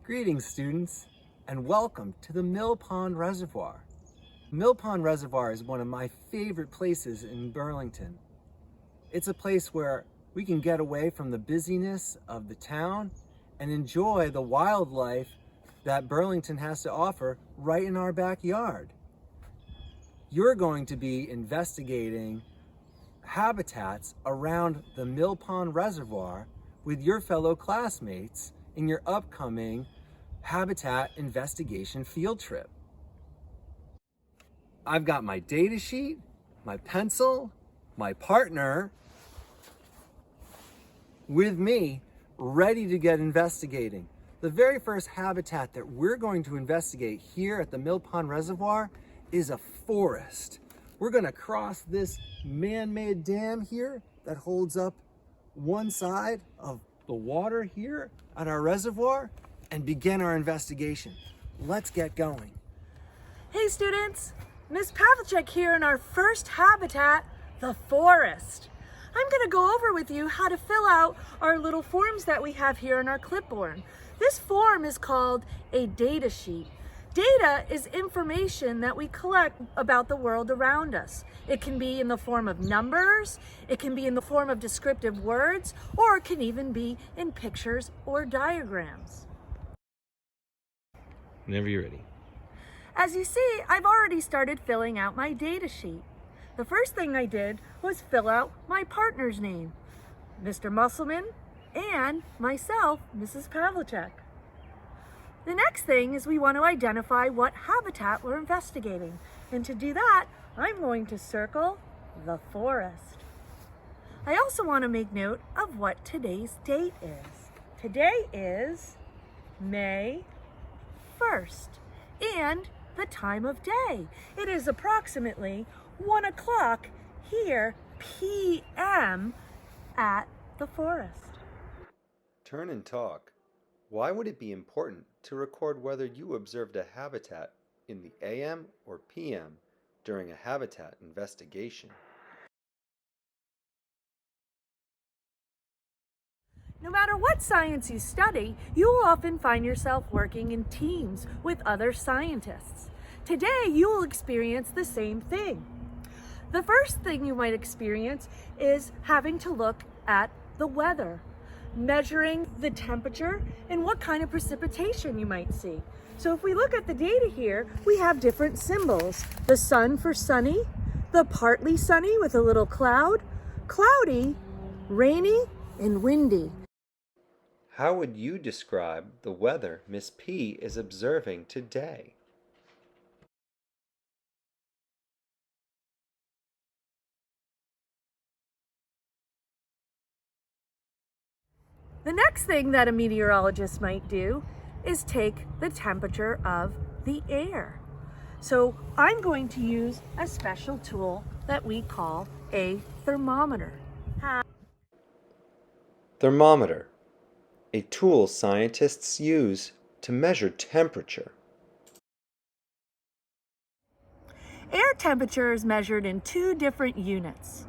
Greetings, students, and welcome to the Mill Pond Reservoir. Mill Pond Reservoir is one of my favorite places in Burlington. It's a place where we can get away from the busyness of the town and enjoy the wildlife that Burlington has to offer right in our backyard. You're going to be investigating habitats around the Mill Pond Reservoir with your fellow classmates in your upcoming habitat investigation field trip. I've got my data sheet, my pencil, my partner with me, ready to get investigating. The very first habitat that we're going to investigate here at the Mill Pond Reservoir is a forest. We're going to cross this man-made dam here that holds up one side of the water here at our reservoir and begin our investigation. Let's get going. Hey students, Ms. Pavlicek here in our first habitat, the forest. I'm going to go over with you how to fill out our little forms that we have here in our clipboard. This form is called a data sheet. Data is information that we collect about the world around us. It can be in the form of numbers, it can be in the form of descriptive words, or it can even be in pictures or diagrams. Whenever you're ready. As you see, I've already started filling out my data sheet. The first thing I did was fill out my partner's name, Mr. Musselman, and myself, Mrs. Pavlicek. The next thing is we want to identify what habitat we're investigating. And to do that, I'm going to circle the forest. I also want to make note of what today's date is. Today is May 1st, and the time of day. It is approximately 1 o'clock here, p.m. at the forest. Turn and talk. Why would it be important to record whether you observed a habitat in the AM or PM during a habitat investigation? No matter what science you study, you will often find yourself working in teams with other scientists. Today, you will experience the same thing. The first thing you might experience is having to look at the weather, measuring the temperature and what kind of precipitation you might see. So if we look at the data here, we have different symbols. The sun for sunny, the partly sunny with a little cloud, cloudy, rainy, and windy. How would you describe the weather Miss P is observing today? The next thing that a meteorologist might do is take the temperature of the air. So I'm going to use a special tool that we call a thermometer. Thermometer, a tool scientists use to measure temperature. Air temperature is measured in two different units.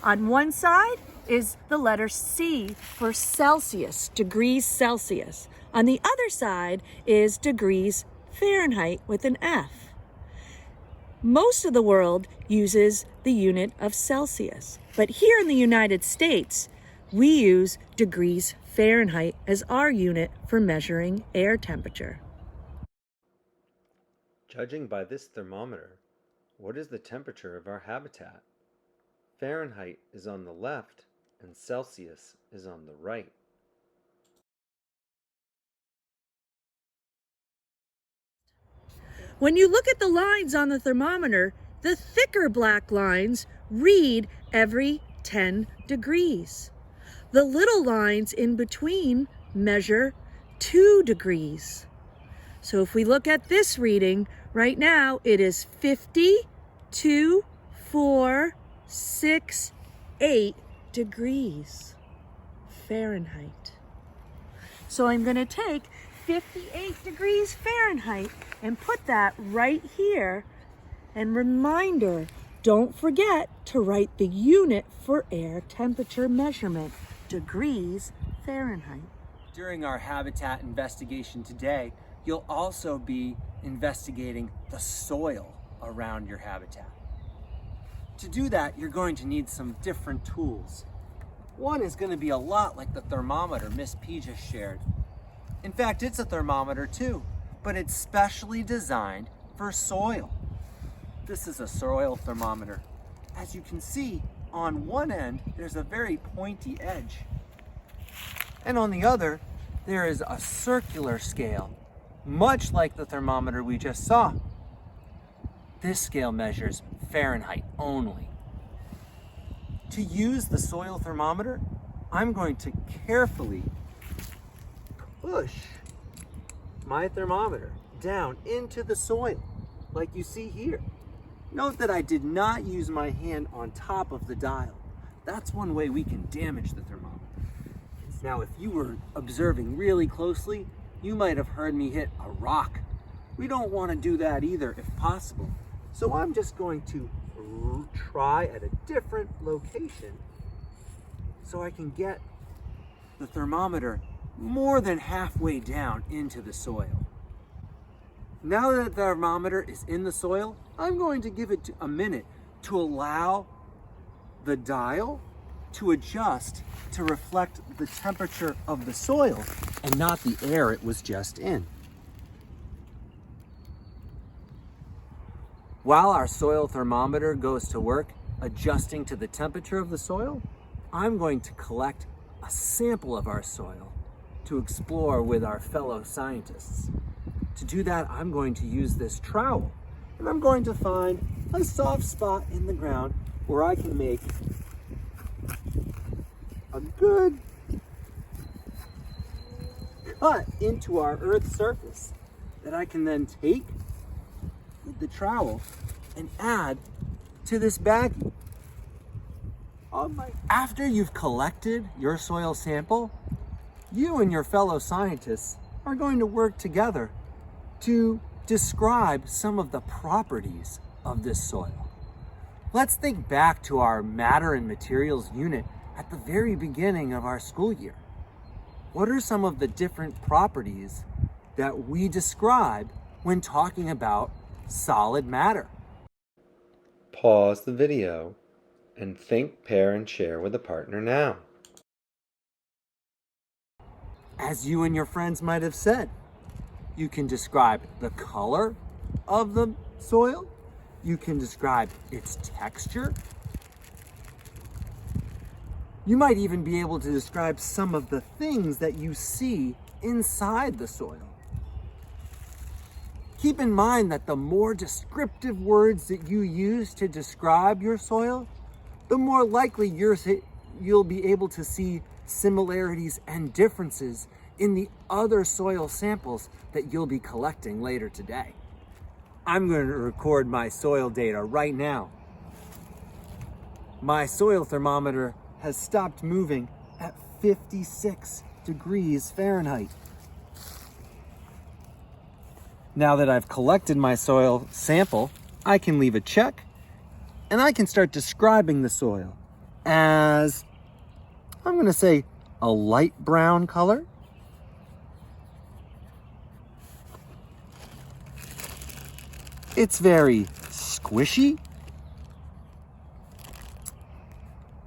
On one side is the letter C for Celsius, degrees Celsius. On the other side is degrees Fahrenheit with an F. Most of the world uses the unit of Celsius, but here in the United States, we use degrees Fahrenheit as our unit for measuring air temperature. Judging by this thermometer, what is the temperature of our habitat? Fahrenheit is on the left and Celsius is on the right. When you look at the lines on the thermometer, the thicker black lines read every 10 degrees. The little lines in between measure 2 degrees. So if we look at this reading, right now it is 50, 2, 4, 6, 8 degrees Fahrenheit. So I'm going to take 58 degrees Fahrenheit and put that right here. And reminder, don't forget to write the unit for air temperature measurement, degrees Fahrenheit. During our habitat investigation today, you'll also be investigating the soil around your habitat. To do that, you're going to need some different tools. One is going to be a lot like the thermometer Miss P just shared. In fact, it's a thermometer too, but it's specially designed for soil. This is a soil thermometer. As you can see, on one end, there's a very pointy edge. And on the other, there is a circular scale, much like the thermometer we just saw. This scale measures Fahrenheit only. To use the soil thermometer, I'm going to carefully push my thermometer down into the soil, like you see here. Note that I did not use my hand on top of the dial. That's one way we can damage the thermometer. Now, if you were observing really closely, you might have heard me hit a rock. We don't want to do that either if possible. So I'm just going to try at a different location so I can get the thermometer more than halfway down into the soil. Now that the thermometer is in the soil, I'm going to give it a minute to allow the dial to adjust to reflect the temperature of the soil and not the air it was just in. While our soil thermometer goes to work adjusting to the temperature of the soil, I'm going to collect a sample of our soil to explore with our fellow scientists. To do that, I'm going to use this trowel, and I'm going to find a soft spot in the ground where I can make a good cut into our Earth's surface that I can then take with the trowel and add to this baggie. After you've collected your soil sample, you and your fellow scientists are going to work together to describe some of the properties of this soil. Let's think back to our matter and materials unit at the very beginning of our school year. What are some of the different properties that we describe when talking about solid matter? Pause the video and think, pair, and share with a partner now. As you and your friends might have said, you can describe the color of the soil. You can describe its texture. You might even be able to describe some of the things that you see inside the soil. Keep in mind that the more descriptive words that you use to describe your soil, the more likely you'll be able to see similarities and differences in the other soil samples that you'll be collecting later today. I'm going to record my soil data right now. My soil thermometer has stopped moving at 56 degrees Fahrenheit. Now that I've collected my soil sample, I can leave a check and I can start describing the soil as, I'm going to say, a light brown color. It's very squishy,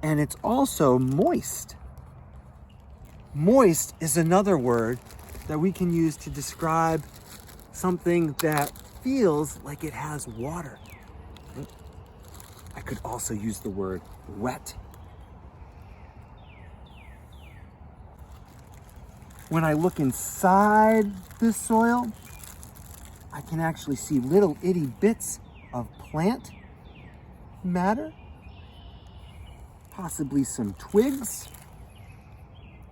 and it's also moist. Moist is another word that we can use to describe something that feels like it has water. I could also use the word wet. When I look inside this soil, I can actually see little itty bits of plant matter, possibly some twigs,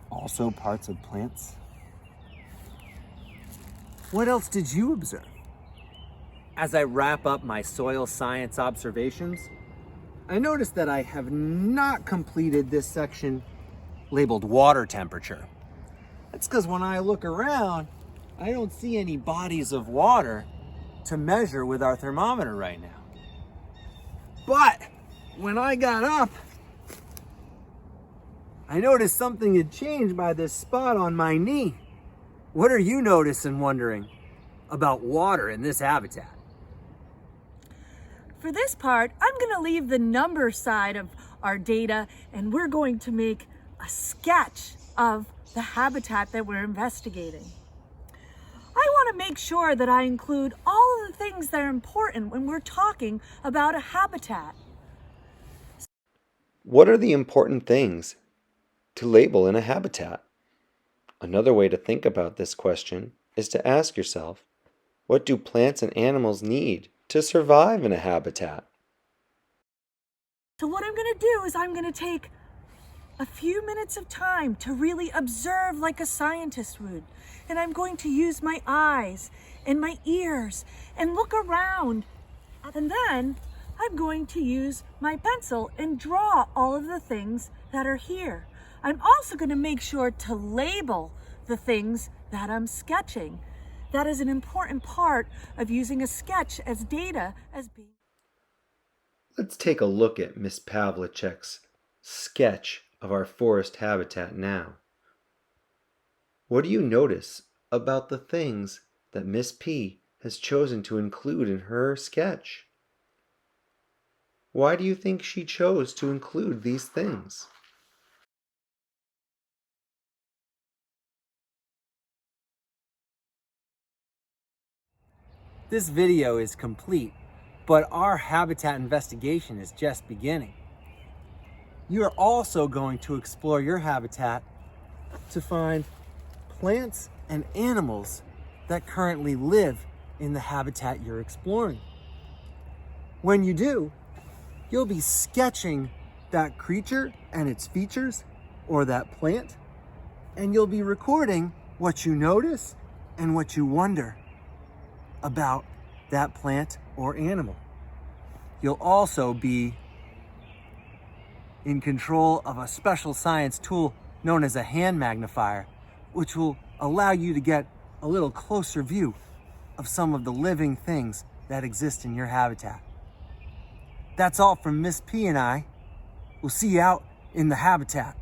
also parts of plants. What else did you observe? As I wrap up my soil science observations, I noticed that I have not completed this section labeled water temperature. That's because when I look around, I don't see any bodies of water to measure with our thermometer right now. But when I got up, I noticed something had changed by this spot on my knee. What are you noticing and wondering about water in this habitat? For this part, I'm going to leave the number side of our data and we're going to make a sketch of the habitat that we're investigating. I want to make sure that I include all of the things that are important when we're talking about a habitat. What are the important things to label in a habitat? Another way to think about this question is to ask yourself, what do plants and animals need to survive in a habitat? So what I'm going to do is I'm going to take a few minutes of time to really observe like a scientist would. And I'm going to use my eyes and my ears and look around. And then I'm going to use my pencil and draw all of the things that are here. I'm also going to make sure to label the things that I'm sketching. That is an important part of using a sketch as data as being. Let's take a look at Miss Pavlicek's sketch of our forest habitat now. What do you notice about the things that Miss P has chosen to include in her sketch? Why do you think she chose to include these things? This video is complete, but our habitat investigation is just beginning. You are also going to explore your habitat to find plants and animals that currently live in the habitat you're exploring. When you do, you'll be sketching that creature and its features, or that plant, and you'll be recording what you notice and what you wonder about that plant or animal. You'll also be in control of a special science tool known as a hand magnifier, which will allow you to get a little closer view of some of the living things that exist in your habitat. That's all from Miss P and I. We'll see you out in the habitat.